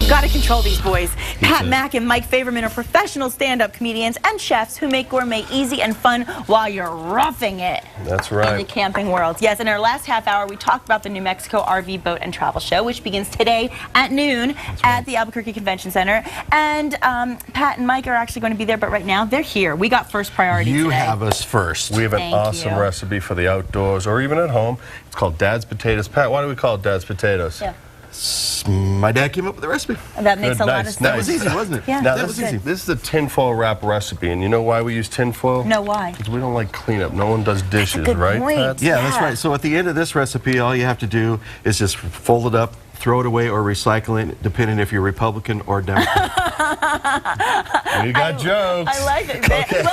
Gotta control these boys. Pat, Mac, and Mike Faverman are professional stand-up comedians and chefs who make gourmet easy and fun while you're roughing it. That's right. In the camping world. Yes, in our last half hour, we talked about the New Mexico RV Boat and Travel Show, which begins today at noon at the Albuquerque Convention Center. And Pat and Mike are actually going to be there, but right now, they're here. We got first priority You today. have us first. We have an Thank awesome you. recipe for the outdoors or even at home. It's called Dad's Potatoes. Pat, why do we call it Dad's Potatoes? Yeah. My dad came up with the recipe. That makes Good, a lot nice. of sense. That was easy, wasn't it? Yeah, Now, that this, was good. this is a tinfoil wrap recipe, and you know why we use tinfoil? No, why? Because we don't like cleanup. No one does dishes, good right, point. Pat? Yeah, that's right. So at the end of this recipe, all you have to do is just fold it up, throw it away, or recycle it, depending if you're Republican or Democrat. You got jokes. I like it. Okay.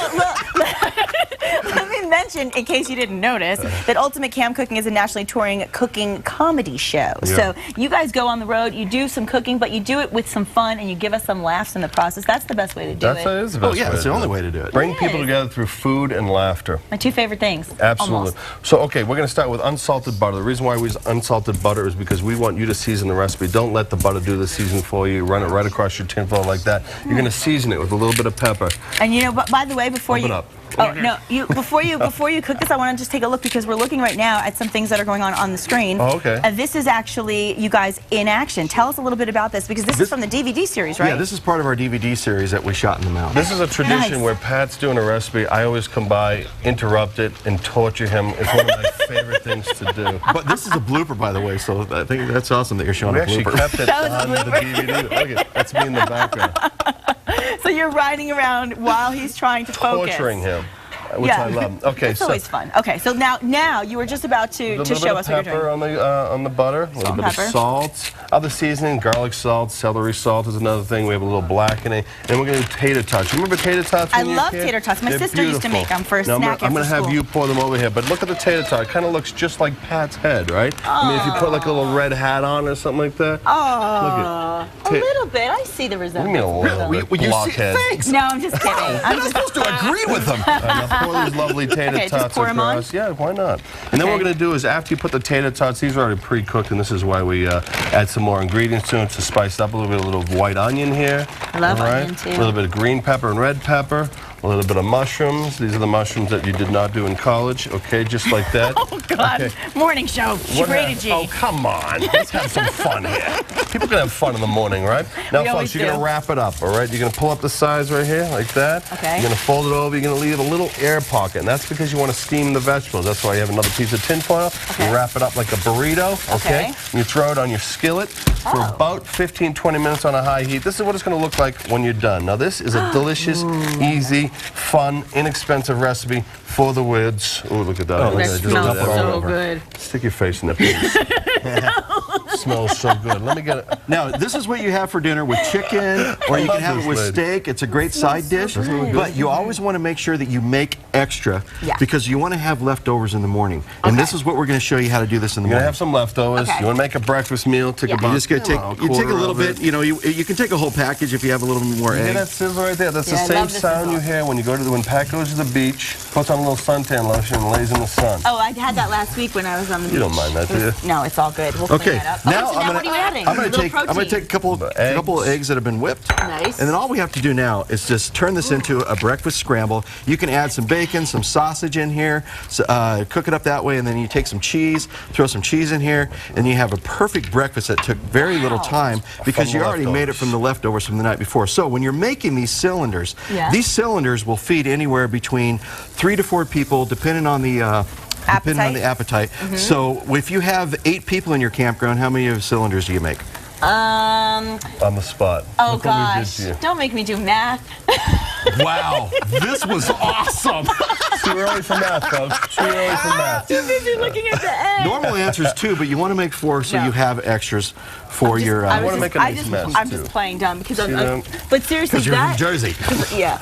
Let me mention, in case you didn't notice, that Ultimate Camp Cooking is a nationally touring cooking comedy show. Yeah. So you guys go on the road, you do some cooking, but you do it with some fun, and you give us some laughs in the process. That's the best way to do That it. is the best Oh, yeah, way that's to the do only it. way to do it. Bring It people is. together through food and laughter. My two favorite things. Absolutely. Almost. So, okay, we're going to start with unsalted butter. The reason why we use unsalted butter is because we want you to season the recipe. Don't let the butter do the seasoning for you. Run it right across your tinfoil like that. You're going to season it with a little bit of pepper. And you know, by the way, before Open you... up. Oh, no, before you cook this, I want to just take a look because we're looking right now at some things that are going on the screen. Oh, okay. This is actually you guys in action. Tell us a little bit about this because this is from the DVD series, right? Yeah, this is part of our DVD series that we shot in the mountains. This is a tradition Nice. where Pat's doing a recipe. I always come by, interrupt it, and torture him. It's one of my favorite things to do. But this is a blooper, by the way, so I think that's awesome that you're showing We a actually blooper. kept it That was on a the DVD. Look at that's me in the background. So you're riding around while he's trying to focus. Torturing him, which I love. Okay, it's so always fun. Okay, so now you were just about to show us what you're doing. on the butter, a little bit of Pepper. salt, other seasoning, garlic salt, celery salt is another thing. We have a little blackening, and we're going to do tater tots. Remember tater tots? I when you were a love kid? tater tots. My They're sister used to beautiful. make them for a Now, snack I'm going to after have school. you pour them over here, but look at the tater tot. It kind of looks just like Pat's head, right? I mean, if you put like a little red hat on or something like that. Oh, Look a at little bit. I see the What do resemblance. you mean a little bit? Well, you see, Blockhead. thanks. No, I'm just kidding. I'm You're just supposed to agree with them. Now pour these lovely tater Okay, just tots pour 'em on? across. Yeah, why not? And then what Okay. we're going to do is after you put the tater tots, these are already pre-cooked, and this is why we add some more ingredients to them to spice it up a little bit. A little white onion here. I love all right? onion, too. A little bit of green pepper and red pepper. A little bit of mushrooms. These are the mushrooms that you did not do in college. Okay, just like that. Oh God! Okay. Morning show. What Rated hap- G. Oh, come on. Let's have some fun here. People can have fun in the morning, right? Now, We always folks, you're going do. to wrap it up, all right? You're going to pull up the sides right here, like that. Okay. You're going to fold it over. You're going to leave a little air pocket, and that's because you want to steam the vegetables. That's why you have another piece of tinfoil. Okay. You wrap it up like a burrito, okay? Okay. And you throw it on your skillet for Oh. about 15, 20 minutes on a high heat. This is what it's going to look like when you're done. Now, this is a delicious, easy, fun, inexpensive recipe for the wids. Oh, look at that. Look at That Just smells dump it all so over. good. Stick your face in there, please. Smells so good. Let me get it. Now, this is what you have for dinner with chicken, or you love can have this it with lady. steak. It's a great side dish, but you always want to make sure that you make extra Yeah. because you want to have leftovers in the morning. And this is what we're going to show you how to do this in the You're gonna morning. have some leftovers. Okay. You want to make a breakfast meal? Take Yeah. about You just gotta take a you take a quarter little of bit. it. You know, you can take a whole package if you have a little more You hear that egg. sizzle right there? That's Yeah, I the same love this sound sizzle. you hear when you go to when Pat goes to the beach, puts on a little suntan lotion, and lays in the sun. Oh, I had that last week when I was on the beach. You don't mind that, do you? No, it's all good. We'll Okay, clean that up. now so I'm what are you adding? going A to little take protein. a couple of eggs that have been whipped. Nice. And then all we have to do now is just turn this into a breakfast scramble. You can add some bacon, some sausage in here, cook it up that way, and then you take some cheese, throw some cheese in here, and you have a perfect breakfast that took very little time because From you the already made it leftovers. from the leftovers from the night before. So when you're making these cylinders, Yeah. these cylinders will feed anywhere between 3 to 4 people, depending on the appetite. So if you have 8 people in your campground, how many cylinders do you make? On the spot. Oh Look what we did gosh! to you. Don't make me do math. Wow, this was awesome. Too early for math, folks. Too early for math. Too busy looking at the egg. Normal answer is 2, but you want to make 4 so No. you have extras for your. I wanna make a nice mess, I'm too. just playing dumb because See them? but seriously, Because you're that from Jersey. yeah.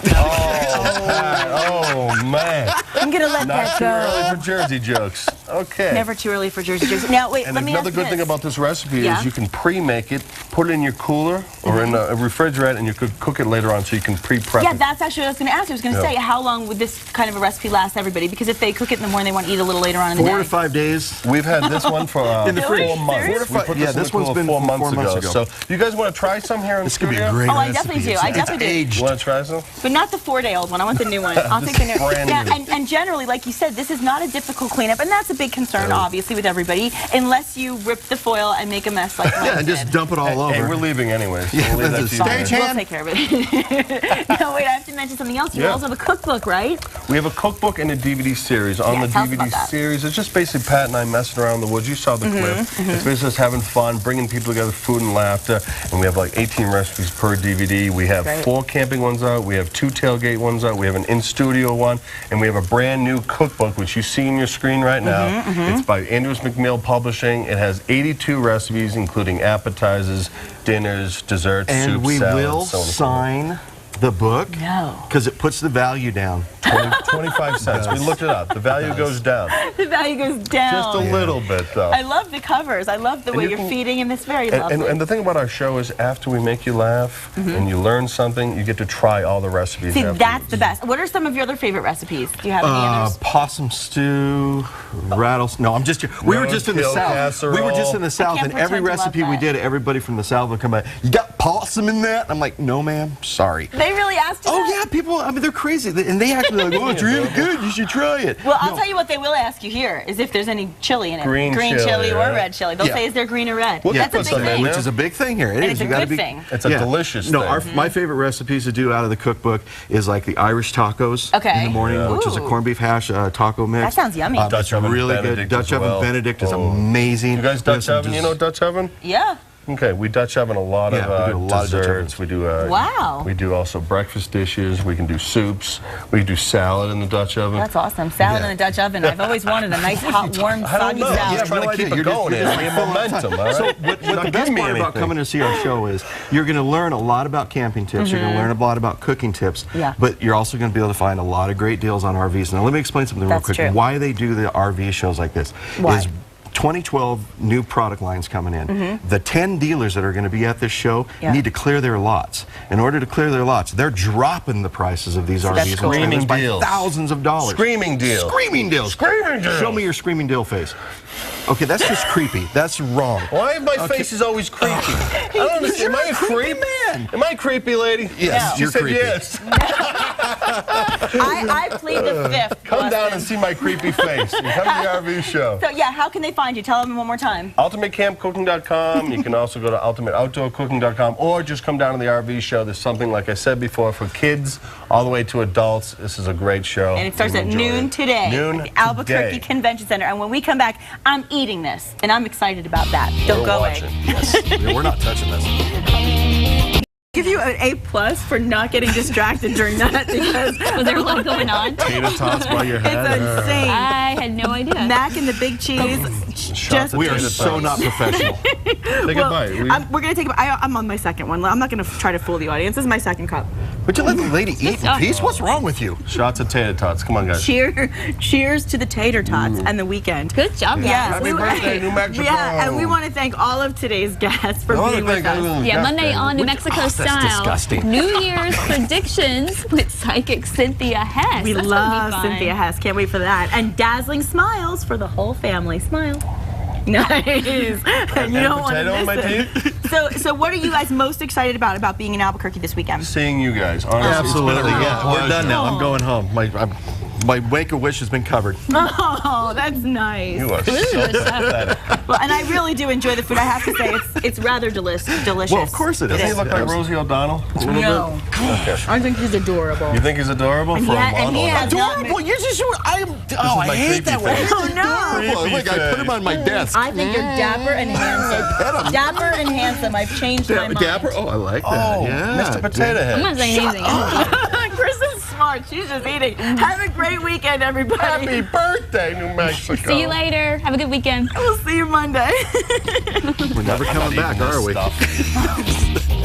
Oh, man. I'm gonna let Not that too go. early for Jersey jokes. Okay. Never too early for Jersey jokes. Now wait, And let me another ask good this. thing about this recipe Yeah. is you can pre-make it, put it in your cooler or in a refrigerator, and you could cook it later on so you can pre-prep Yeah, it that's that's actually what I was going to ask. I was going to say, how long would this kind of a recipe last everybody? Because if they cook it in the morning, they want to eat a little later on in the day. 4 to 5 days. We've had this one for in the fridge. 4 months. We put Yeah, this one's been 4 4 months ago. So you guys want to try some here in the studio? This could be a great Oh, I recipe. definitely do. I definitely do. Aged. You want to try some? But not the 4-day-old one. I want the new one. I'll take the new one. brand new. And generally, like you said, this is not a difficult cleanup, and that's a big concern, obviously, with everybody, unless you rip the foil and make a mess like Mike And just did. dump it all over. Hey, we're leaving anyway. So Yeah, we'll leave that that's to you a guys. stage We'll take care of it. No, wait, I have to mention something else. You Yeah. also have a cookbook, right? We have a cookbook and a DVD series. On Yeah, the tell us about DVD that. series, it's just basically Pat and I messing around in the woods. You saw the clip. It's basically just having fun, bringing people together, food and laughter. And we have like 18 recipes per DVD. We have 4 camping ones out. We have 2 tailgate ones out. We have an in-studio one. And we have a brand new cookbook, which you see on your screen right now. It's by Andrews McMill Publishing. It has 82 recipes, including appetizers, dinners, desserts, And soups, we salads, will so on and so forth. sign the book. No. Because it puts the value down. 25 cents. We looked it up. The value goes down. The value goes down. Just a little bit, though. I love the covers. I love the way you you're can- feeding, and it's very lovely. And the thing about our show is after we make you laugh and you learn something, you get to try all the recipes. See, afterwards. that's the best. What are some of your other favorite recipes? Do you have any others? Possum stew, rattles. No, I'm just. We were just in the Roadkill south. We were just in the south, can't and every pretend to love recipe we that. did, everybody from the south would come back. You got possum in that? I'm like, no, ma'am. Sorry. They really asked you Oh that? yeah, people. I mean, they're crazy, and they actually like, oh, it's really good. You should try it. Well, I'll tell you what they will ask you here is if there's any chili in it. Green chili, or right? red chili. They'll Yeah. say, is there green or red? We'll That's a put big some in thing. there. Which is a big thing here. It And is. it's a You gotta good be. thing. It's a delicious No, thing. my favorite recipes to do out of the cookbook is like the Irish tacos Okay. in the morning, which is a Ooh. corned beef hash taco mix. That sounds yummy. Dutch It's oven really good. Benedict Dutch as oven well. Benedict is Oh. amazing. You guys We have Dutch some oven? You know Dutch oven? Yeah. Okay, we Dutch oven a lot Yeah, we of do a lot of Dutch desserts. ovens. We do Wow. We do also breakfast dishes. We can do soups. We do salad in the Dutch oven. That's awesome. Salad Yeah. in a Dutch oven. I've always wanted a nice, hot, warm, I don't soggy know. salad. I'm trying to keep it going here. Be a momentum. All right? So what the best part about coming to see our show is you're going to learn a lot about camping tips. You're going to learn a lot about cooking tips. Yeah. But you're also going to be able to find a lot of great deals on RVs. Now let me explain something real That's quick. true. Why they do the RV shows like this Why? is 2012 new product lines coming in. The 10 dealers that are going to be at this show need to clear their lots. In order to clear their lots, they're dropping the prices of these that's RVs cool. and trailers Screaming by deals. thousands of dollars. Screaming deals. Screaming deals. Screaming deals. Show me your screaming deal face. Okay, that's just creepy. That's wrong. Why my face is always creepy? I don't understand. Am I a creep? man. Am I a creepy, lady? Yes, She you're said creepy. yes. I plead the fifth. Come down Weston. and see my creepy face. And come to the RV show. So, yeah, how can they find you? Tell them one more time. UltimateCampCooking.com. You can also go to UltimateOutdoorCooking.com or just come down to the RV show. There's something, like I said before, for kids all the way to adults. This is a great show. And it starts You'll at enjoy noon it. today Noon at the Albuquerque today. Convention Center. And when we come back, I'm eating this, and I'm excited about that. Don't We're go watching. away. Yes. We're not touching this. Give you an A+ for not getting distracted during that because Was there a lot going on? Tater tots by your it's head. insane. I had no idea. Mac and the big cheese. Shots of We are tater so tots. not professional. Take a bite. We're going to take a bite. I'm on my second one. I'm not going to try to fool the audience. This is my second cup. Would you let the lady eat in peace? What's wrong with you? Shots of tater tots. Come on, guys. Cheers to the tater tots and the weekend. Good job, guys. Yes, Happy birthday, New Mexico. Yeah, and we want to thank all of today's guests for being with us. Yeah, Monday on New Mexico Style. disgusting. New Year's predictions with psychic Cynthia Hess. We That's gonna be love fun. Cynthia Hess. Can't wait for that. And dazzling smiles for the whole family. Smile. Nice. You don't want potato in my to miss it. So what are you guys most excited about being in Albuquerque this weekend? Seeing you guys. Honestly, Absolutely, It's been a real yeah. We're pleasure. done now. I'm going home. My Make-A-Wish has been covered. Oh, that's nice. You are so pathetic. Well, and I really do enjoy the food. I have to say, it's rather delicious. Well, of course it is. Doesn't he look like Rosie O'Donnell? A little No. bit? Okay. I think he's adorable. You think he's adorable for a and he model? has not Adorable. You're just. I my hate creepy that one. face. Oh, no. Adorable. Look, I put him on my desk. I think you're dapper and handsome. Dapper and handsome. I've changed my mind. Dapper. Oh, I like that. Oh, yeah. Mr. Potato I'm Head. not saying anything. Chris is smart. She's just eating. Have a great weekend, everybody. Happy birthday, New Mexico. See you later. Have a good weekend. We'll see you Monday. We're never coming back, are we? Stuff.